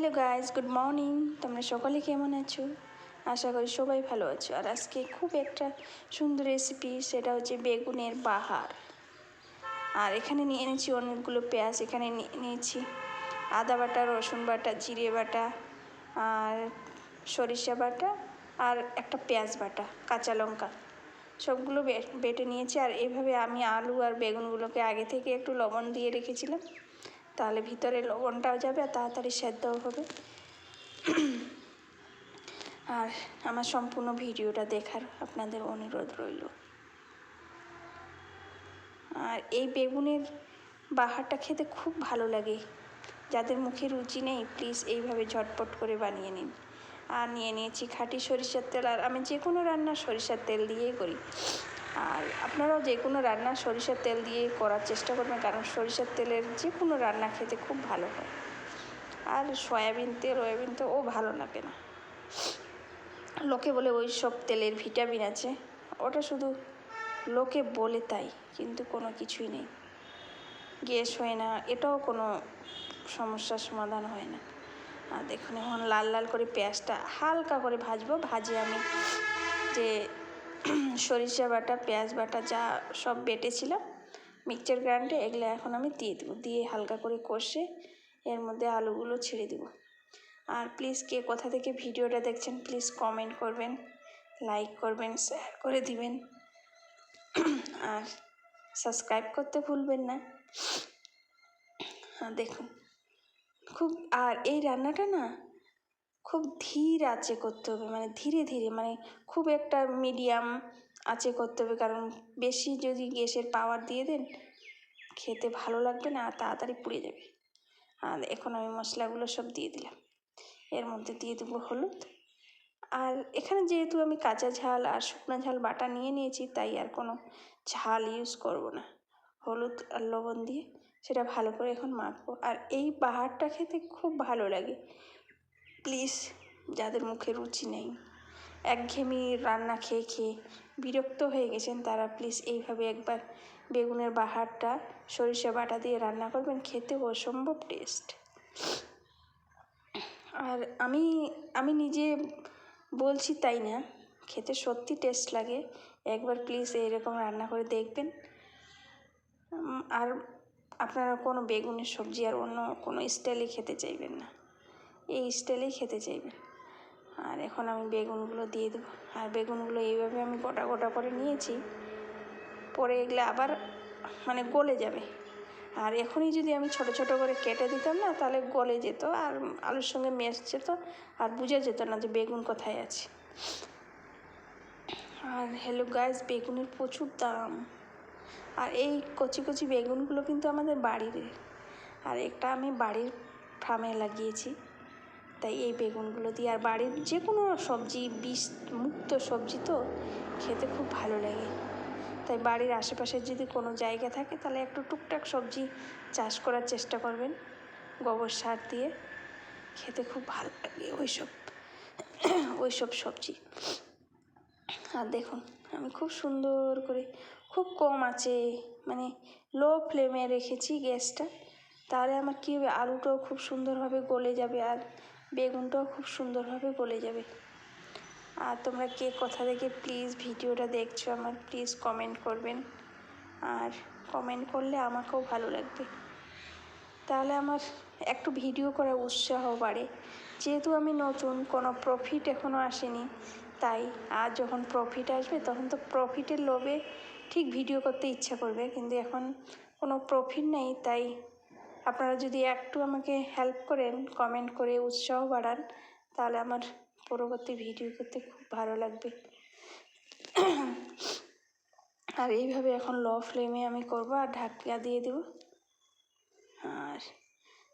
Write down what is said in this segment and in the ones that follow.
Hello guys, good morning. তোমরা সকলে কেমন আছো? আশা করি সবাই ভালো আছো। আর আজকে খুব একটা সুন্দর রেসিপি, সেটা হচ্ছে বেগুনের বাহার। আর এখানে নিয়ে এনেছি অনেকগুলো পেঁয়াজ, এখানে নিয়েছি আদা বাটা, রসুন বাটা, জিরে বাটা, আর সরিষা বাটা, আর একটা পেঁয়াজ বাটা, কাঁচা লঙ্কা, সবগুলো বেটে নিয়েছি। আর এভাবে আমি আলু আর বেগুনগুলোকে আগে থেকে একটু লবণ দিয়ে রেখেছিলাম, তাহলে ভিতরে লবণটাও যাবে আর তাড়াতাড়ি সেদ্ধও হবে। আর আমার সম্পূর্ণ ভিডিওটা দেখার আপনাদের অনুরোধ রইল। আর এই বেগুনের বাহারটা খেতে খুব ভালো লাগে। যাদের মুখে রুচি নেই, প্লিজ এইভাবে ঝটপট করে বানিয়ে নিন। আর নিয়ে নিয়েছি খাঁটি সরিষার তেল। আর আমি যে কোনো রান্না সরিষার তেল দিয়েই করি, আর আপনারাও যে কোনো রান্না সরিষার তেল দিয়ে করার চেষ্টা করবেন, কারণ সরিষার তেলের যে কোনো রান্না খেতে খুব ভালো হয়। আর সয়াবিন তেল ও ভালো লাগে না। লোকে বলে ওই সব তেলের ভিটামিন আছে, ওটা শুধু লোকে বলে তাই, কিন্তু কোনো কিছুই নেই। গ্যাস হয় না, এটাও কোনো সমস্যার সমাধান হয় না। আর দেখুন, এখন লাল লাল করে পেঁয়াজটা হালকা করে ভাজবো। ভাজে আমি যে সরিষা বাটা, পেঁয়াজ বাটা যা সব বেটেছিলাম মিক্সচার গ্রাইন্ডে, এগুলো এখন আমি দিয়ে দেবো। দিয়ে হালকা করে কষে এর মধ্যে আলুগুলো ছেড়ে দেবো। আর প্লিজ কে কোথা থেকে ভিডিওটা দেখছেন, প্লিজ কমেন্ট করবেন, লাইক করবেন, শেয়ার করে দিবেন, আর সাবস্ক্রাইব করতে ভুলবেন না। দেখুন আর এই রান্নাটা না খুব ধীর আঁচে করতে হবে, মানে ধীরে ধীরে, মানে খুব একটা মিডিয়াম আঁচে করতে হবে, কারণ বেশি যদি গ্যাসের পাওয়ার দিয়ে দেন খেতে ভালো লাগবে না, তাড়াতাড়ি পুড়ে যাবে। আর এখন আমি মশলাগুলো সব দিয়ে দিলাম। এর মধ্যে দিয়ে দেবো হলুদ। আর এখানে যেহেতু আমি কাঁচা ঝাল আর শুকনো ঝাল বাটা নিয়ে নিয়েছি, তাই আর কোনো ঝাল ইউজ করব না। হলুদ আর লবণ দিয়ে সেটা ভালো করে এখন মাখবো। আর এই বাহারটা খেতে খুব ভালো লাগে। প্লিজ যাদের মুখে রুচি নেই, একঘেয়েমি রান্না খেয়ে খেয়ে বিরক্ত হয়ে গেছেন, তারা প্লিজ এইভাবে একবার বেগুনের বাহারটা সরিষা বাটা দিয়ে রান্না করবেন, খেতে অসম্ভব টেস্ট। আর আমি নিজে বলছি তাই না, খেতে সত্যি টেস্ট লাগে। একবার প্লিজ এইরকম রান্না করে দেখবেন। আর আপনারা কোনো বেগুনের সবজি আর অন্য কোনো স্টাইলে খেতে চাইবেন না, এই স্টাইলেই খেতে চাইবেন। আর এখন আমি বেগুনগুলো দিয়ে দেবো। আর বেগুনগুলো এইভাবে আমি গোটা গোটা করে নিয়েছি, পরে এগুলো আবার মানে গলে যাবে। আর এখনই যদি আমি ছোট ছোট করে কেটে দিতাম না, তাহলে গলে যেত আর আলুর সঙ্গে মেশ যেত, আর বোঝা যেত না যে বেগুন কোথায় আছে। আর হ্যালো গাইস, বেগুনের প্রচুর দাম। আর এই কচি কচি বেগুনগুলো কিন্তু আমাদের বাড়ির, আর একটা আমি বাড়ির ফার্মে লাগিয়েছি, তাই এই বেগুনগুলো দিয়ে। আর বাড়ির যে কোনো সবজি, বিষ মুক্ত সবজি তো খেতে খুব ভালো লাগে। তাই বাড়ির আশেপাশে যদি কোনো জায়গা থাকে, তাহলে একটু টুকটাক সবজি চাষ করার চেষ্টা করবেন গোবর সার দিয়ে, খেতে খুব ভালো লাগে ওইসব সবজি। আর দেখুন, আমি খুব সুন্দর করে, খুব কম আছে, মানে লো ফ্লেমে রেখেছি গ্যাসটা, তাহলে আমার কী হবে, আলুটাও খুব সুন্দরভাবে গলে যাবে আর বেগুনটাও খুব সুন্দরভাবে গলে যাবে। আর তোমরা কে কোথা থেকে প্লিজ ভিডিওটা দেখছো আমার, প্লিজ কমেন্ট করবেন। আর কমেন্ট করলে আমাকেও ভালো লাগবে, তাহলে আমার একটু ভিডিও করার উৎসাহ বাড়ে। যেহেতু আমি নতুন, কোনো প্রফিট এখনও আসেনি, তাই আর যখন প্রফিট আসবে তখন তো প্রফিটের লোভে ঠিক ভিডিও করতে ইচ্ছা করবে, কিন্তু এখন কোনো প্রফিট নেই। তাই আপনারা যদি একটু আমাকে হেল্প করেন, কমেন্ট করে উৎসাহ বাড়ান, তাহলে আমার পরবর্তী ভিডিও করতে খুব ভালো লাগবে। আর এইভাবে এখন লো ফ্লেমে আমি করব আর ঢাকা দিয়ে দেব। আর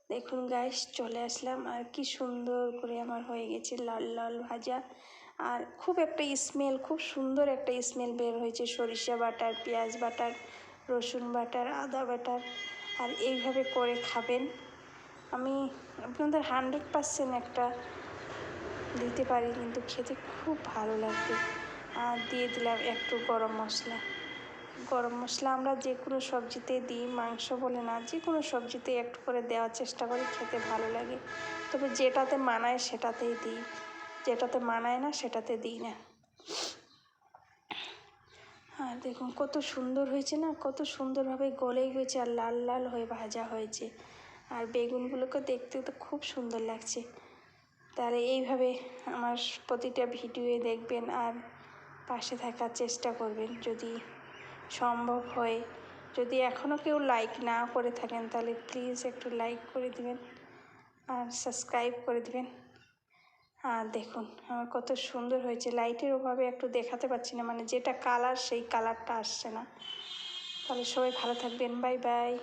দেখুন গাইস, চলে আসলাম, আর কি সুন্দর করে আমার হয়ে গেছে লাল লাল ভাজা। আর খুব একটা স্মেল, খুব সুন্দর একটা স্মেল বের হয়েছে সরিষা বাটার, পেঁয়াজ বাটার, রসুন বাটার, আদা বাটার। আর এইভাবে করে খাবেন, আমি আপনাদের 100% একটা দিতে পারি, কিন্তু খেতে খুব ভালো লাগবে। আর দিয়ে দিলাম একটু গরম মশলা। গরম মশলা আমরা যে কোনো সবজিতে দিই, মাংস বলে না, যে কোনো সবজিতে একটু করে দেওয়ার চেষ্টা করি, খেতে ভালো লাগে। তবে যেটাতে মানায় সেটাতেই দিই, যেটাতে মানায় না সেটাতে দিই না। আর দেখুন কত সুন্দর হয়েছে না, কত সুন্দরভাবে গলে গেছে আর লাল লাল হয়ে ভাজা হয়েছে। আর বেগুনগুলোকে দেখতে তো খুব সুন্দর লাগছে। তাহলে এইভাবে আমার প্রতিটা ভিডিওয়ে দেখবেন আর পাশে থাকার চেষ্টা করবেন যদি সম্ভব হয়। যদি এখনও কেউ লাইক না করে থাকেন তাহলে প্লিজ একটু লাইক করে দিবেন আর সাবস্ক্রাইব করে দিবেন। আর দেখুন আমার কত সুন্দর হয়েছে, লাইটের অভাবে একটু দেখাতে পারছি না, মানে যেটা কালার সেই কালারটা আসছে না। তাহলে সবাই ভালো থাকবেন, বাই বাই।